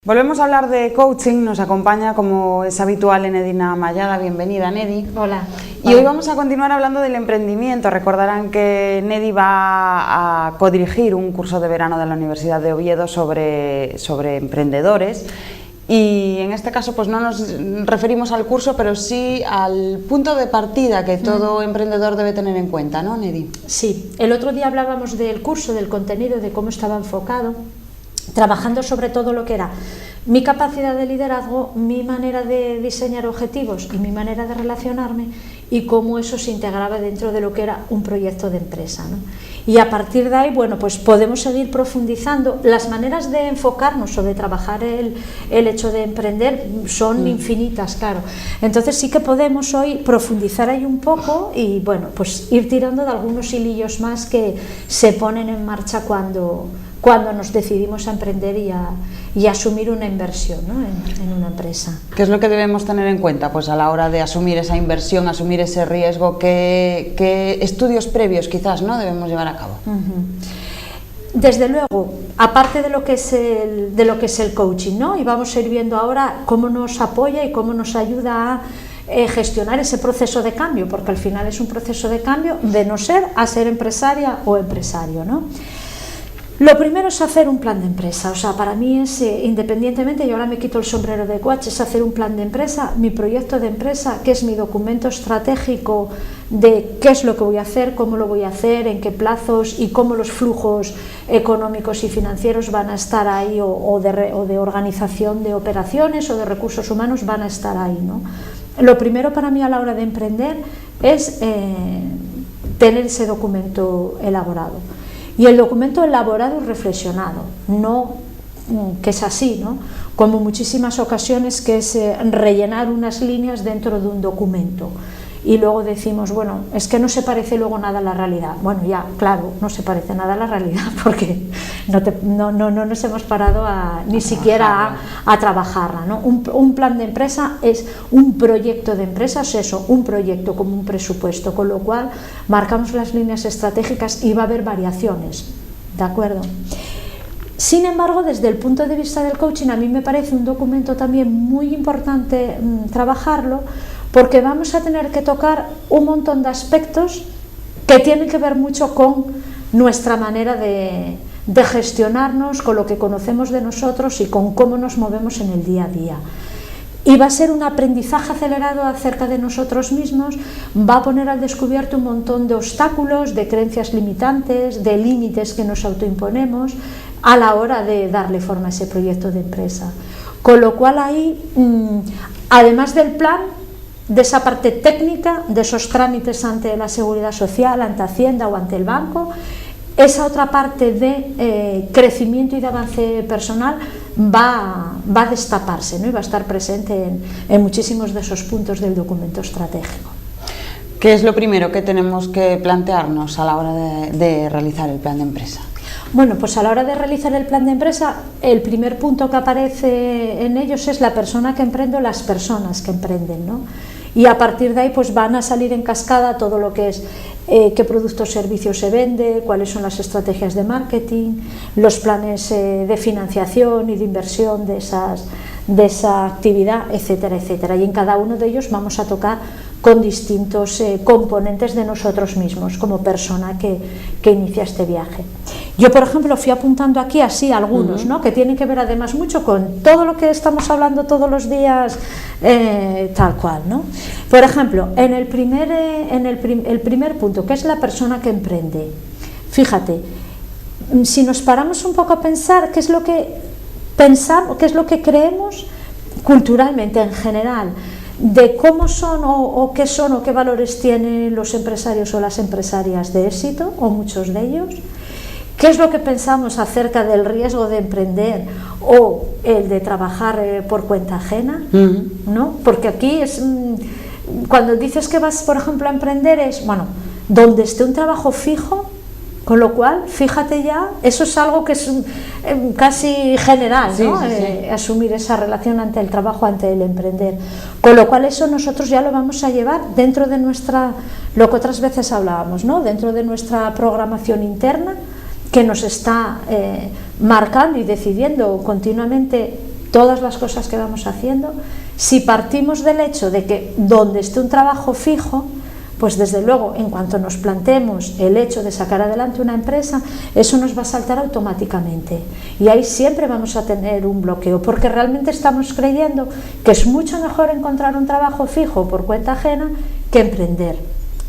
Volvemos a hablar de coaching, nos acompaña como es habitual Enedina Mayada. Bienvenida, Nedi. Hola. Y hoy vamos a continuar hablando del emprendimiento. Recordarán que Nedi va a codirigir un curso de verano de la Universidad de Oviedo sobre emprendedores. Y en este caso pues no nos referimos al curso, pero sí al punto de partida que todo emprendedor debe tener en cuenta, ¿no, Nedi? Sí, el otro día hablábamos del curso, del contenido, de cómo estaba enfocado, trabajando sobre todo lo que era mi capacidad de liderazgo, mi manera de diseñar objetivos y mi manera de relacionarme, y cómo eso se integraba dentro de lo que era un proyecto de empresa, ¿no? Y a partir de ahí, bueno, pues podemos seguir profundizando. Las maneras de enfocarnos o de trabajar el hecho de emprender son infinitas, claro. Entonces sí que podemos hoy profundizar ahí un poco y, bueno, pues ir tirando de algunos hilillos más que se ponen en marcha cuando nos decidimos a emprender y a asumir una inversión, ¿no? en una empresa. ¿Qué es lo que debemos tener en cuenta pues a la hora de asumir esa inversión, asumir ese riesgo? ¿Qué estudios previos quizás no debemos llevar a cabo? Desde luego, aparte de lo que es el coaching, ¿no? Y vamos a ir viendo ahora cómo nos apoya y cómo nos ayuda a gestionar ese proceso de cambio, porque al final es un proceso de cambio de no ser a ser empresaria o empresario, ¿no? Lo primero es hacer un plan de empresa. O sea, para mí es, independientemente, y ahora me quito el sombrero de coach, es hacer un plan de empresa, mi proyecto de empresa, que es mi documento estratégico de qué es lo que voy a hacer, cómo lo voy a hacer, en qué plazos y cómo los flujos económicos y financieros van a estar ahí, o de organización de operaciones o de recursos humanos van a estar ahí, ¿no? Lo primero para mí a la hora de emprender es tener ese documento elaborado. Y el documento elaborado y reflexionado, no que es así, ¿no? Como muchísimas ocasiones, que es rellenar unas líneas dentro de un documento y luego decimos, bueno, es que no se parece luego nada a la realidad. Bueno, ya, claro, no se parece nada a la realidad porque no nos hemos parado ni siquiera a trabajarla, ¿no? Un plan de empresa es un proyecto de empresa, es eso, un proyecto como un presupuesto, con lo cual marcamos las líneas estratégicas y va a haber variaciones, ¿de acuerdo? Sin embargo, desde el punto de vista del coaching, a mí me parece un documento también muy importante trabajarlo, porque vamos a tener que tocar un montón de aspectos que tienen que ver mucho con nuestra manera de gestionarnos, con lo que conocemos de nosotros y con cómo nos movemos en el día a día. Y va a ser un aprendizaje acelerado acerca de nosotros mismos, va a poner al descubierto un montón de obstáculos, de creencias limitantes, de límites que nos autoimponemos a la hora de darle forma a ese proyecto de empresa. Con lo cual ahí, además del plan, de esa parte técnica, de esos trámites ante la Seguridad Social, ante Hacienda o ante el banco, esa otra parte de crecimiento y de avance personal va a destaparse, ¿no? Y va a estar presente en muchísimos de esos puntos del documento estratégico. ¿Qué es lo primero que tenemos que plantearnos a la hora de realizar el plan de empresa? Bueno, pues a la hora de realizar el plan de empresa, el primer punto que aparece en ellos es la persona que emprende o las personas que emprenden, ¿no? Y a partir de ahí pues van a salir en cascada todo lo que es qué productos o servicios se vende, cuáles son las estrategias de marketing, los planes de financiación y de inversión de esa actividad, etcétera, etcétera. Y en cada uno de ellos vamos a tocar con distintos componentes de nosotros mismos como persona que inicia este viaje. Yo, por ejemplo, fui apuntando aquí así algunos, ¿no? Que tienen que ver además mucho con todo lo que estamos hablando todos los días, tal cual, ¿no? Por ejemplo, en el primer punto, que es la persona que emprende. Fíjate, si nos paramos un poco a pensar qué es lo que pensamos, qué es lo que creemos culturalmente en general, de cómo son o qué son o qué valores tienen los empresarios o las empresarias de éxito, o muchos de ellos. ¿Qué es lo que pensamos acerca del riesgo de emprender o el de trabajar por cuenta ajena? ¿No? Porque aquí es, cuando dices que vas, por ejemplo, a emprender, es, bueno, donde esté un trabajo fijo, con lo cual, fíjate ya, eso es algo que es casi general, ¿no? Sí. Asumir esa relación ante el trabajo, ante el emprender. Con lo cual eso nosotros ya lo vamos a llevar dentro de lo que otras veces hablábamos, ¿no? Dentro de nuestra programación interna, que nos está marcando y decidiendo continuamente todas las cosas que vamos haciendo, si partimos del hecho de que donde esté un trabajo fijo, pues desde luego, en cuanto nos planteemos el hecho de sacar adelante una empresa, eso nos va a saltar automáticamente. Y ahí siempre vamos a tener un bloqueo, porque realmente estamos creyendo que es mucho mejor encontrar un trabajo fijo por cuenta ajena que emprender.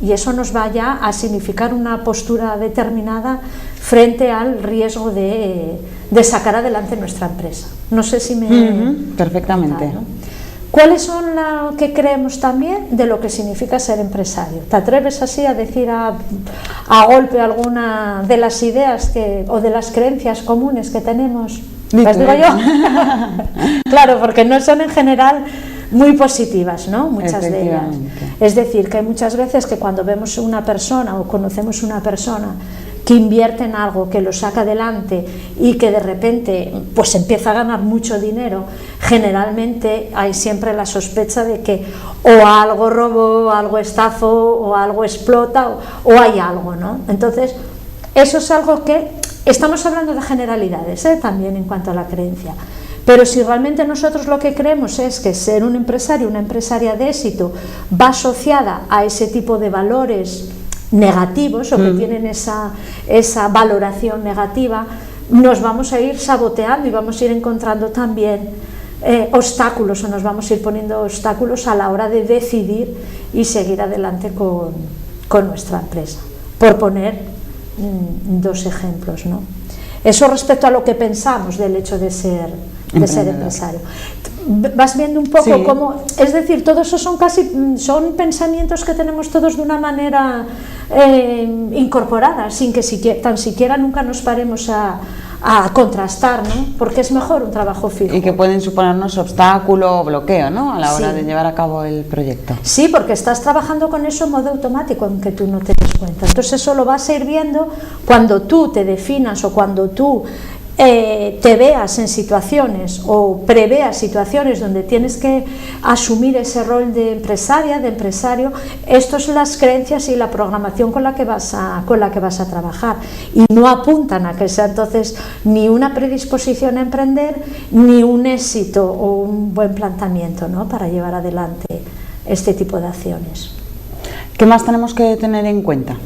Y eso nos va ya a significar una postura determinada frente al riesgo de sacar adelante nuestra empresa. No sé si me... Perfectamente. ¿no? ¿Cuáles son lo que creemos también de lo que significa ser empresario? ¿Te atreves así a decir a golpe alguna de las ideas o de las creencias comunes que tenemos? ¿Las digo yo? Claro, porque no son en general muy positivas, ¿no? Muchas de ellas. Es decir, que hay muchas veces que cuando vemos una persona o conocemos una persona que invierte en algo, que lo saca adelante y que de repente pues empieza a ganar mucho dinero, generalmente hay siempre la sospecha de que o algo robó, o algo estafó, o algo explota, o hay algo, ¿no? Entonces, eso es algo que estamos hablando de generalidades, también en cuanto a la creencia. Pero si realmente nosotros lo que creemos es que ser un empresario, una empresaria de éxito, va asociada a ese tipo de valores negativos o que tienen esa valoración negativa, nos vamos a ir saboteando y vamos a ir encontrando también obstáculos, o nos vamos a ir poniendo obstáculos a la hora de decidir y seguir adelante con nuestra empresa, por poner dos ejemplos, ¿no? Eso respecto a lo que pensamos del hecho de ser empresario. Vas viendo un poco cómo, es decir, todos esos son pensamientos que tenemos todos de una manera incorporada, sin que tan siquiera nunca nos paremos a contrastar, ¿no? Porque es mejor un trabajo fijo. Y que pueden suponernos obstáculo o bloqueo, ¿no? A la hora de llevar a cabo el proyecto. Sí, porque estás trabajando con eso en modo automático, aunque tú no te des cuenta. Entonces eso lo vas a ir viendo cuando tú te definas o cuando tú te veas en situaciones o preveas situaciones donde tienes que asumir ese rol de empresaria, de empresario. Estas son las creencias y la programación con la que vas a trabajar, y no apuntan a que sea entonces ni una predisposición a emprender ni un éxito o un buen planteamiento, ¿no?, para llevar adelante este tipo de acciones. ¿Qué más tenemos que tener en cuenta?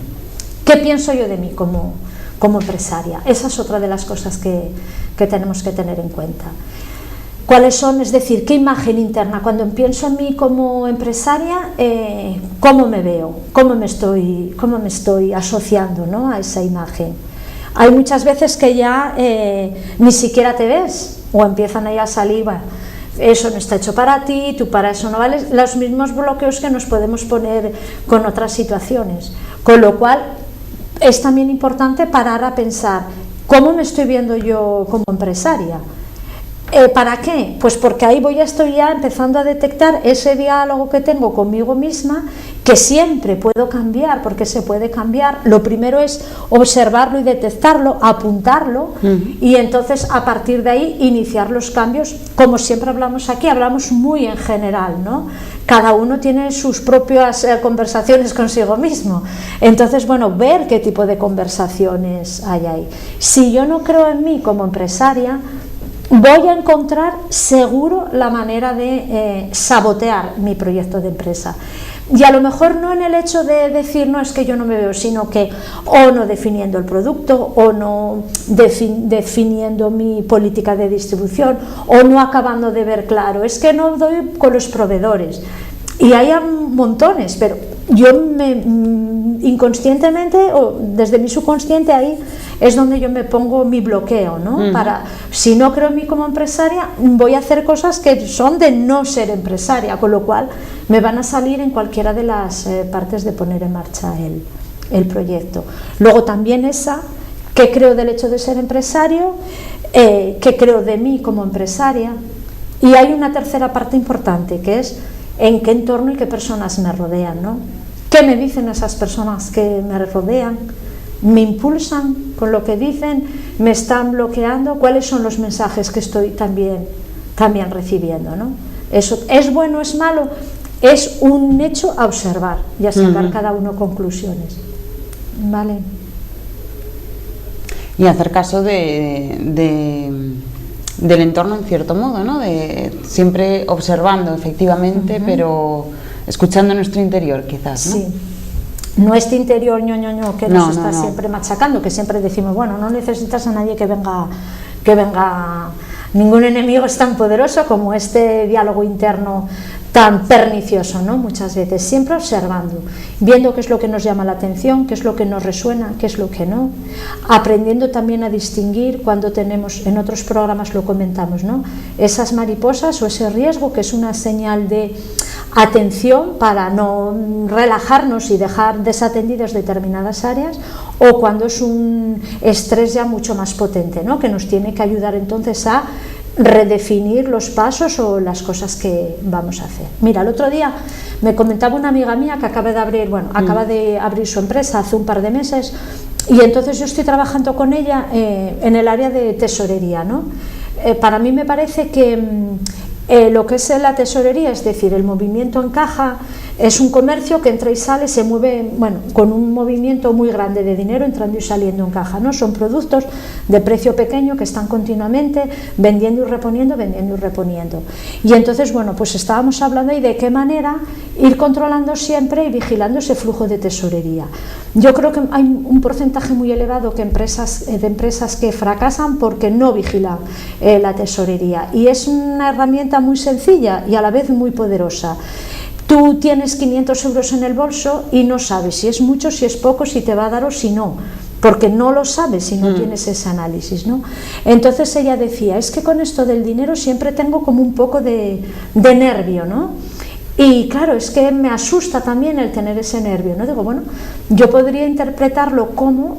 ¿Qué pienso yo de mí como empresaria? Esa es otra de las cosas que tenemos que tener en cuenta. ¿Cuáles son? Es decir, ¿qué imagen interna? Cuando pienso en mí como empresaria, ¿cómo me veo? ¿Cómo me estoy asociando, ¿no?, a esa imagen? Hay muchas veces que ya ni siquiera te ves, o empiezan ahí a salir, bueno, eso no está hecho para ti, tú para eso no vales, los mismos bloqueos que nos podemos poner con otras situaciones. Con lo cual, es también importante parar a pensar, ¿cómo me estoy viendo yo como empresaria? ¿Para qué? Pues porque ahí estoy ya empezando a detectar ese diálogo que tengo conmigo misma, que siempre puedo cambiar, porque se puede cambiar. Lo primero es observarlo y detectarlo, apuntarlo, y entonces a partir de ahí iniciar los cambios. Como siempre hablamos aquí, hablamos muy en general, ¿no? Cada uno tiene sus propias conversaciones consigo mismo. Entonces, bueno, ver qué tipo de conversaciones hay ahí. Si yo no creo en mí como empresaria, voy a encontrar seguro la manera de sabotear mi proyecto de empresa. Y a lo mejor no en el hecho de decir, no, es que yo no me veo, sino que o no definiendo el producto, o no definiendo mi política de distribución, o no acabando de ver claro, es que no doy con los proveedores. Y hay montones, pero yo inconscientemente o desde mi subconsciente, ahí es donde yo me pongo mi bloqueo, ¿no? Si no creo en mí como empresaria, voy a hacer cosas que son de no ser empresaria, con lo cual me van a salir en cualquiera de las partes de poner en marcha el proyecto. Luego también ¿qué creo del hecho de ser empresario? ¿Qué creo de mí como empresaria? Y hay una tercera parte importante, que es en qué entorno y qué personas me rodean, ¿no? ¿Qué me dicen esas personas que me rodean? ¿Me impulsan con lo que dicen? ¿Me están bloqueando? ¿Cuáles son los mensajes que estoy también recibiendo, ¿no? Eso es bueno, es malo, es un hecho a observar y a sacar cada uno conclusiones, ¿vale? Y hacer caso de del entorno en cierto modo, ¿no? De siempre observando efectivamente, pero escuchando nuestro interior quizás, ¿no? Sí. No este interior ño, que nos está siempre machacando, que siempre decimos, bueno, no necesitas a nadie que venga, ningún enemigo es tan poderoso como este diálogo interno tan pernicioso, ¿no? Muchas veces, siempre observando, viendo qué es lo que nos llama la atención, qué es lo que nos resuena, qué es lo que no, aprendiendo también a distinguir cuando tenemos, en otros programas lo comentamos, ¿no? Esas mariposas o ese riesgo que es una señal de atención para no relajarnos y dejar desatendidas determinadas áreas, o cuando es un estrés ya mucho más potente, ¿no? Que nos tiene que ayudar entonces a redefinir los pasos o las cosas que vamos a hacer. Mira, el otro día me comentaba una amiga mía que acaba de abrir su empresa hace un par de meses, y entonces yo estoy trabajando con ella en el área de tesorería, ¿no? Para mí me parece que lo que es la tesorería, es decir, el movimiento en caja, es un comercio que entra y sale, se mueve, bueno, con un movimiento muy grande de dinero entrando y saliendo en caja, ¿no? Son productos de precio pequeño que están continuamente vendiendo y reponiendo. Y entonces, bueno, pues estábamos hablando ahí de qué manera ir controlando siempre y vigilando ese flujo de tesorería. Yo creo que hay un porcentaje muy elevado de empresas que fracasan porque no vigilan la tesorería, y es una herramienta muy sencilla y a la vez muy poderosa. Tú tienes 500 euros en el bolso y no sabes si es mucho, si es poco, si te va a dar o si no, porque no lo sabes si no tienes ese análisis, ¿no? Entonces ella decía, es que con esto del dinero siempre tengo como un poco de nervio, ¿no? Y claro, es que me asusta también el tener ese nervio, ¿no? Digo, bueno, yo podría interpretarlo como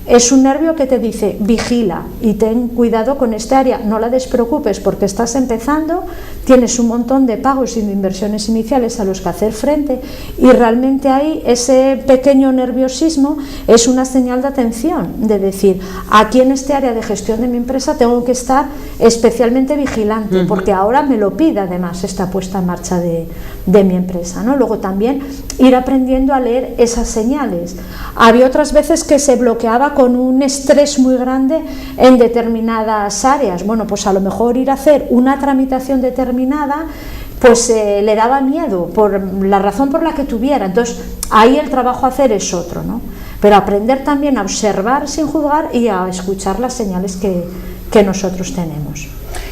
es un nervio que te dice, vigila y ten cuidado con este área, no la despreocupes porque estás empezando, tienes un montón de pagos y de inversiones iniciales a los que hacer frente, y realmente ahí ese pequeño nerviosismo es una señal de atención, de decir, aquí en este área de gestión de mi empresa tengo que estar especialmente vigilante, porque ahora me lo pide además esta puesta en marcha de mi empresa, ¿no? Luego también ir aprendiendo a leer esas señales. Había otras veces que se bloqueaba con un estrés muy grande en determinadas áreas. Bueno, pues a lo mejor ir a hacer una tramitación determinada pues le daba miedo por la razón por la que tuviera. Entonces ahí el trabajo a hacer es otro, ¿no? Pero aprender también a observar sin juzgar y a escuchar las señales que nosotros tenemos.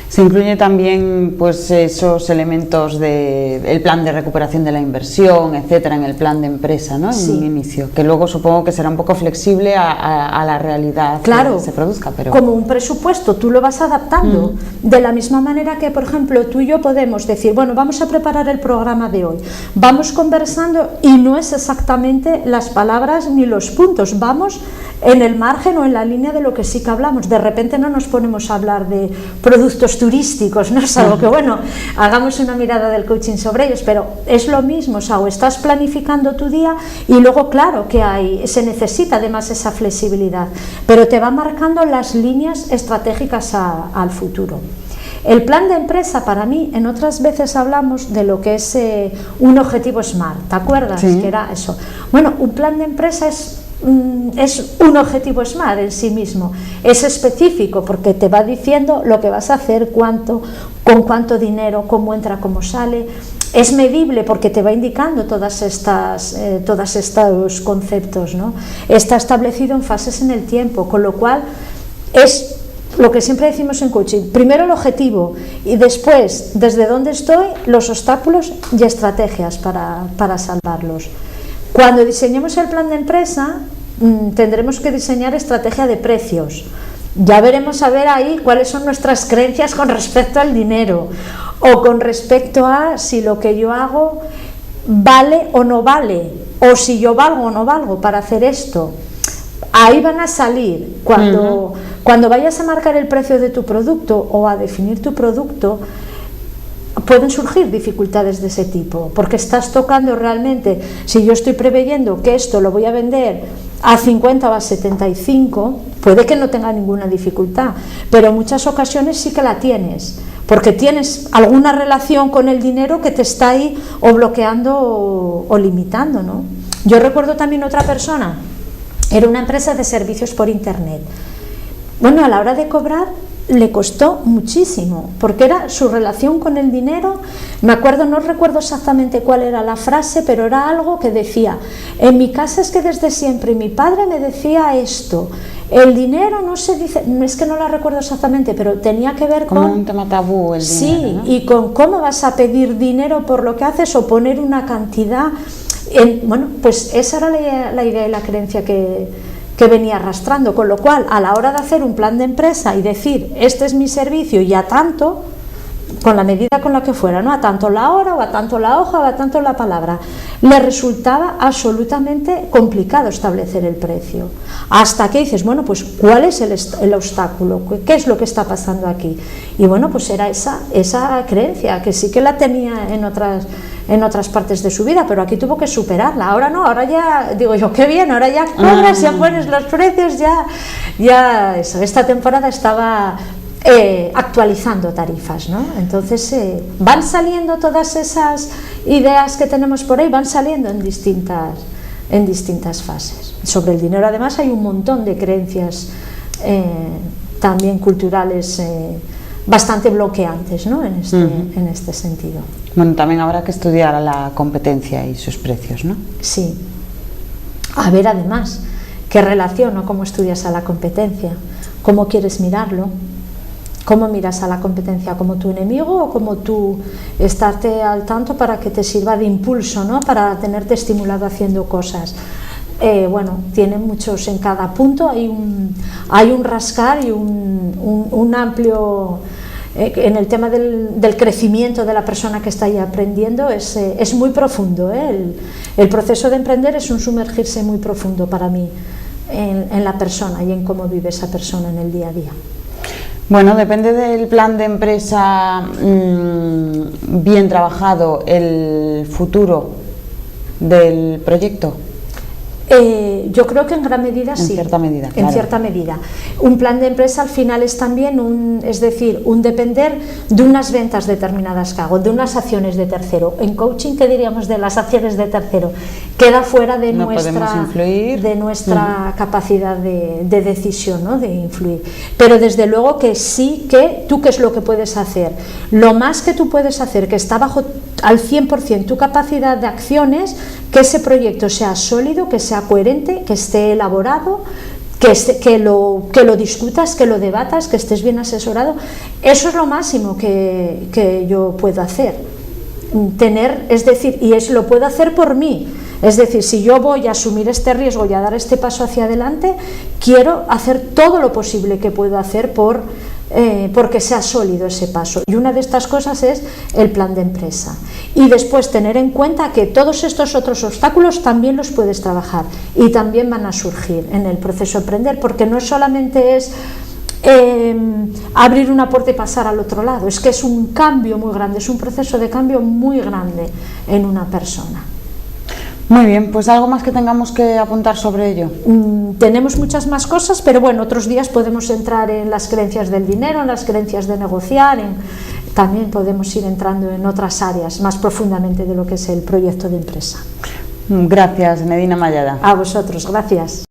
Se incluye también pues esos elementos del plan de recuperación de la inversión, etcétera, en el plan de empresa, ¿no? En un inicio, que luego supongo que será un poco flexible a la realidad, claro, que se produzca, pero como un presupuesto tú lo vas adaptando de la misma manera que, por ejemplo, tú y yo podemos decir, bueno, vamos a preparar el programa de hoy, vamos conversando y no es exactamente las palabras ni los puntos, vamos en el margen o en la línea de lo que sí que hablamos. De repente no nos ponemos a hablar de productos turísticos, ¿no? Es algo que, bueno, hagamos una mirada del coaching sobre ellos, pero es lo mismo, o sea, o estás planificando tu día y luego, claro, que se necesita además esa flexibilidad, pero te va marcando las líneas estratégicas al futuro. El plan de empresa, para mí, en otras veces hablamos de lo que es un objetivo SMART, ¿te acuerdas? Sí. Que era eso. Bueno, un plan de empresa es un objetivo SMART en sí mismo, es específico porque te va diciendo lo que vas a hacer, cuánto, con cuánto dinero, cómo entra, cómo sale, es medible porque te va indicando todos estos conceptos, ¿no? Está establecido en fases en el tiempo, con lo cual es lo que siempre decimos en coaching, primero el objetivo y después, desde dónde estoy, los obstáculos y estrategias para salvarlos. Cuando diseñemos el plan de empresa, tendremos que diseñar estrategia de precios. Ya veremos a ver ahí cuáles son nuestras creencias con respecto al dinero o con respecto a si lo que yo hago vale o no vale, o si yo valgo o no valgo para hacer esto. Ahí van a salir, cuando vayas a marcar el precio de tu producto o a definir tu producto, pueden surgir dificultades de ese tipo, porque estás tocando realmente, si yo estoy preveyendo que esto lo voy a vender a 50 o a 75, puede que no tenga ninguna dificultad, pero en muchas ocasiones sí que la tienes, porque tienes alguna relación con el dinero que te está ahí o bloqueando o limitando, ¿no? Yo recuerdo también otra persona, era una empresa de servicios por internet. Bueno, a la hora de cobrar le costó muchísimo, porque era su relación con el dinero. Me acuerdo, no recuerdo exactamente cuál era la frase, pero era algo que decía: en mi casa es que desde siempre mi padre me decía esto, el dinero no se dice, es que no la recuerdo exactamente, pero tenía que ver como con un tema tabú el dinero, ¿no? Y con cómo vas a pedir dinero por lo que haces o poner una cantidad. Bueno, pues esa era la idea y la creencia que venía arrastrando, con lo cual a la hora de hacer un plan de empresa y decir este es mi servicio y a tanto, con la medida con la que fuera, ¿no? A tanto la hora o a tanto la hoja o a tanto la palabra, le resultaba absolutamente complicado establecer el precio, hasta que dices, bueno, pues ¿cuál es el obstáculo? ¿Qué es lo que está pasando aquí? Y bueno, pues era esa creencia, que sí que la tenía en otras partes de su vida, pero aquí tuvo que superarla. Ahora no, ahora ya, digo yo, qué bien, ahora ya cobras, ya pones los precios, ya eso. Esta temporada estaba actualizando tarifas, ¿no? Entonces van saliendo todas esas ideas que tenemos por ahí, van saliendo en distintas fases. Sobre el dinero, además, hay un montón de creencias también culturales bastante bloqueantes, ¿no? En este sentido. Bueno, también habrá que estudiar la competencia y sus precios, ¿no? Sí. A ver, además, qué relación o cómo estudias a la competencia, cómo quieres mirarlo, cómo miras a la competencia, como tu enemigo o como tú estarte al tanto para que te sirva de impulso, ¿no? Para tenerte estimulado haciendo cosas. Bueno, tiene muchos en cada punto, hay un rascar y un amplio en el tema del crecimiento de la persona que está ahí aprendiendo, es muy profundo, ¿eh? El proceso de emprender es un sumergirse muy profundo para mí en la persona y en cómo vive esa persona en el día a día. Bueno, depende del plan de empresa bien trabajado, el futuro del proyecto. Yo creo que en gran medida sí. En cierta medida, claro. En cierta medida. Un plan de empresa al final es también un depender de unas ventas determinadas que hago, de unas acciones de tercero. En coaching, ¿qué diríamos de las acciones de tercero? Queda fuera de nuestra capacidad de decisión, ¿no? De influir. Pero desde luego que sí, que tú, ¿qué es lo que puedes hacer? Lo más que tú puedes hacer, que está bajo al 100% tu capacidad de acciones, que ese proyecto sea sólido, que sea coherente, que esté elaborado, que lo discutas, que lo debatas, que estés bien asesorado. Eso es lo máximo que yo puedo hacer. Es decir, lo puedo hacer por mí. Es decir, si yo voy a asumir este riesgo y a dar este paso hacia adelante, quiero hacer todo lo posible que puedo hacer porque sea sólido ese paso. Y una de estas cosas es el plan de empresa. Y después tener en cuenta que todos estos otros obstáculos también los puedes trabajar y también van a surgir en el proceso de emprender, porque no solamente es abrir una puerta y pasar al otro lado, es que es un cambio muy grande, es un proceso de cambio muy grande en una persona. Muy bien, pues algo más que tengamos que apuntar sobre ello. Tenemos muchas más cosas, pero bueno, otros días podemos entrar en las creencias del dinero, en las creencias de negociar, también podemos ir entrando en otras áreas más profundamente de lo que es el proyecto de empresa. Gracias, Medina Mallada. A vosotros, gracias.